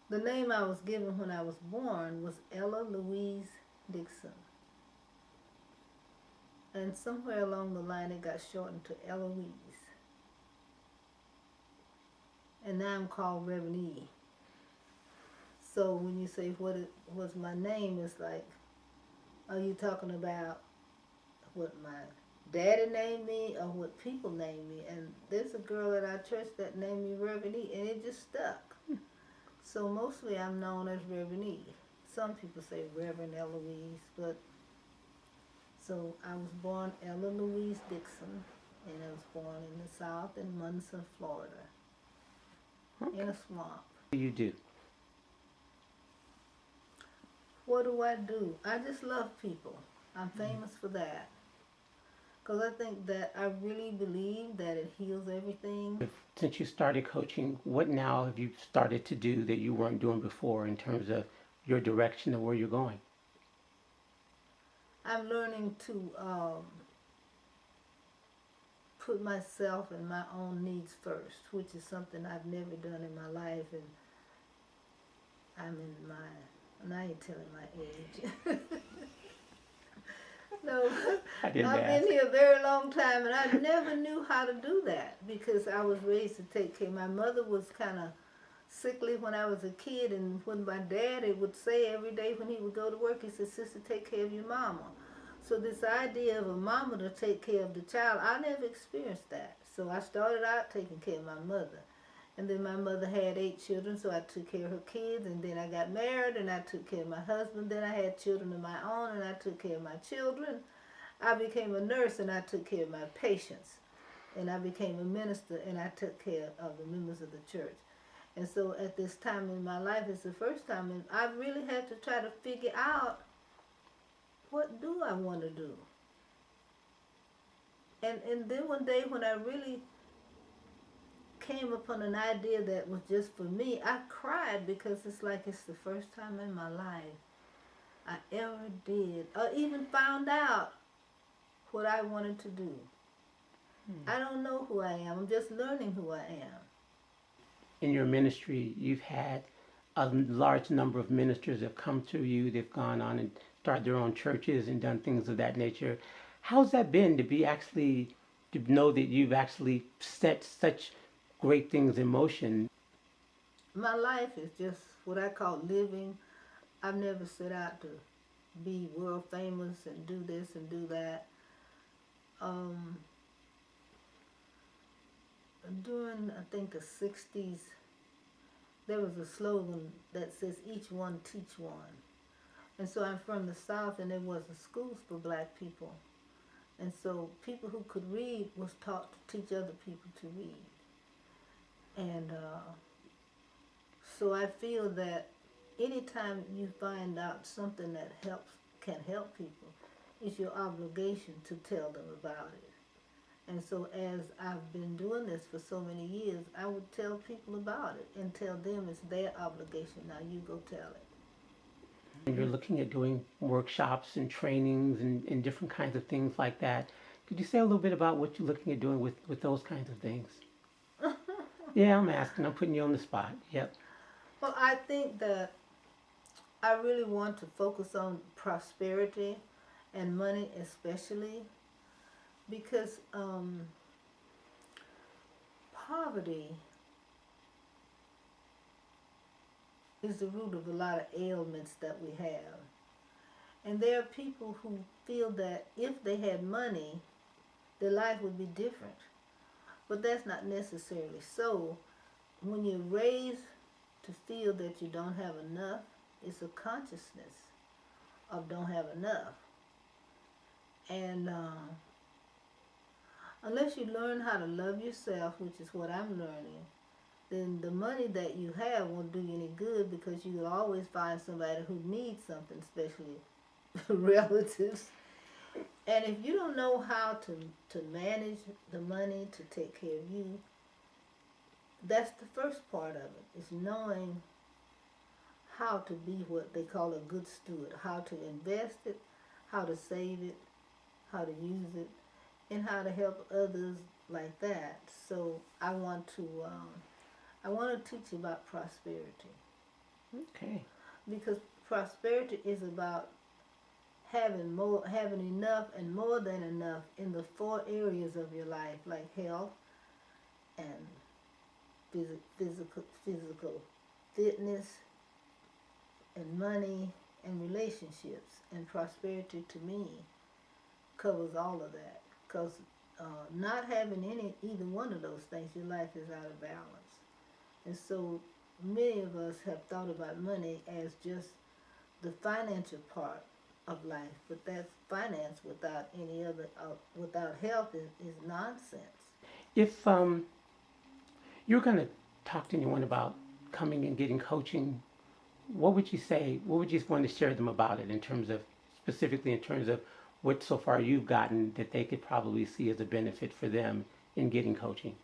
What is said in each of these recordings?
The name I was given when I was born was Elouise Dixon. And somewhere along the line it got shortened to Elouise. And now I'm called Reverend E. So when you say what it was my name, it's like, are you talking about what my daddy named me or what people named me? And there's a girl at our church that named me Reverend E, and it just stuck. So mostly I'm known as Reverend E. Some people say Reverend Elouise, but so I was born Ella Louise Dixon, and I was born in the South in Munson, Florida, Okay. in a swamp. What do you do? What do I do? I just love people. I'm famous for that. Because I think that I really believe that it heals everything. Since you started coaching, what now have you started to do that you weren't doing before in terms of your direction of where you're going? I'm learning to put myself and my own needs first, which is something I've never done in my life, and I'm in my, now you're telling my age. No, I didn't I've ask. been here a very long time, and I never knew how to do that because I was raised to take care. My mother was kind of sickly when I was a kid, and when my daddy would say every day when he would go to work, he said, "Sister, take care of your mama." So this idea of a mama to take care of the child, I never experienced that. So I started out taking care of my mother. And then my mother had 8 children, so I took care of her kids. And then I got married, and I took care of my husband. Then I had children of my own, and I took care of my children. I became a nurse, and I took care of my patients. And I became a minister, and I took care of the members of the church. And so at this time in my life, it's the first time, and I really had to try to figure out, what do I want to do? And then one day when I really came upon an idea that was just for me, I cried because it's like it's the first time in my life I ever did, or even found out what I wanted to do. I don't know who I am. I'm just learning who I am. In your ministry, you've had a large number of ministers have come to you. They've gone on and started their own churches and done things of that nature. How's that been to be actually to know that you've actually set such great things in motion? My life is just what I call living. I've never set out to be world famous and do this and do that. Um, During, I think, the 60s, there was a slogan that says, each one teach one. And so I'm from the South, and there wasn't schools for black people. And so people who could read was taught to teach other people to read. And so I feel that anytime you find out something that can help people, it's your obligation to tell them about it. And so as I've been doing this for so many years, I would tell people about it and tell them it's their obligation. Now you go tell it. And you're looking at doing workshops and trainings and different kinds of things like that. Could you say a little bit about what you're looking at doing with those kinds of things? Yeah, I'm asking. I'm putting you on the spot. Yep. Well, I think that I really want to focus on prosperity and money especially because poverty is the root of a lot of ailments that we have. And there are people who feel that if they had money, their life would be different. But that's not necessarily so. When you're raised to feel that you don't have enough, it's a consciousness of don't have enough. And unless you learn how to love yourself, which is what I'm learning, then the money that you have won't do you any good because you will always find somebody who needs something, especially relatives. And if you don't know how to manage the money to take care of you, that's the first part of it, is knowing how to be what they call a good steward, how to invest it, how to save it, how to use it, and how to help others like that. So I want to teach about prosperity. Okay. Because prosperity is about having more, having enough and more than enough in the four areas of your life, like health and physical fitness and money and relationships. And prosperity to me covers all of that. Because not having either one of those things, your life is out of balance. And so many of us have thought about money as just the financial part of life, but that's finance without any other, without health is nonsense. If you're going to talk to anyone about coming and getting coaching, what would you say? What would you want to share them about it in terms of, specifically in terms of what so far you've gotten that they could probably see as a benefit for them in getting coaching?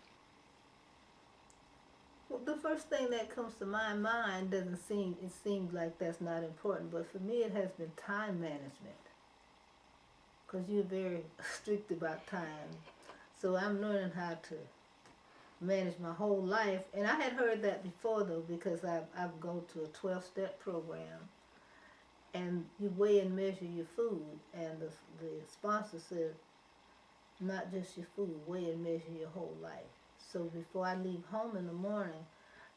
Well, the first thing that comes to my mind doesn't seem, it seems like that's not important, but for me it has been time management. Because you're very strict about time. So I'm learning how to manage my whole life. And I had heard that before though, because I go to a 12-step program, and you weigh and measure your food, and the sponsor said, not just your food, weigh and measure your whole life. So before I leave home in the morning,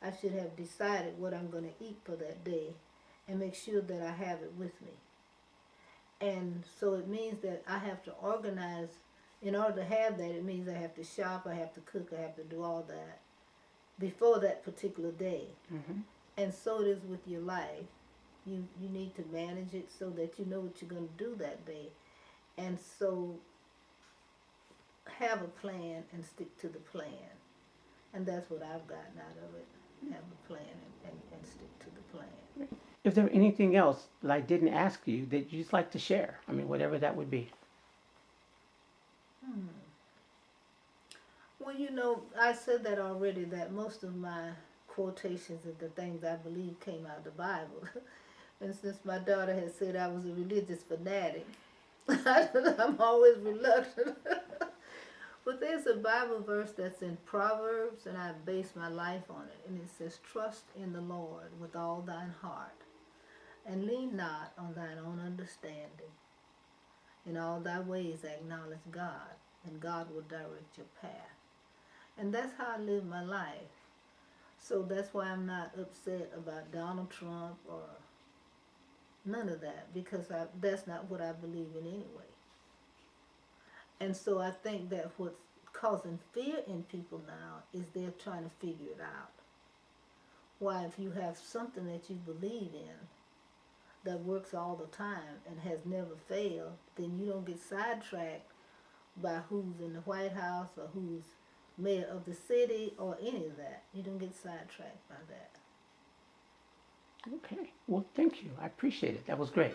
I should have decided what I'm going to eat for that day and make sure that I have it with me. And so it means that I have to organize. In order to have that, it means I have to shop, I have to cook, I have to do all that before that particular day. Mm-hmm. And so it is with your life. You need to manage it so that you know what you're going to do that day. And so have a plan and stick to the plan. And that's what I've gotten out of it. Have a plan and stick to the plan. Is there anything else that I didn't ask you that you'd like to share? I mean, whatever that would be. Well, I said that already, that most of my quotations of the things I believe came out of the Bible. And since my daughter had said I was a religious fanatic, I'm always reluctant. But there's a Bible verse that's in Proverbs, and I base my life on it. And it says, trust in the Lord with all thine heart, and lean not on thine own understanding. In all thy ways acknowledge God, and God will direct your path. And that's how I live my life. So that's why I'm not upset about Donald Trump or none of that, because that's not what I believe in anyway. And so I think that what's causing fear in people now is they're trying to figure it out. Why, if you have something that you believe in that works all the time and has never failed, then you don't get sidetracked by who's in the White House or who's mayor of the city or any of that. You don't get sidetracked by that. Okay. Well, thank you. I appreciate it. That was great.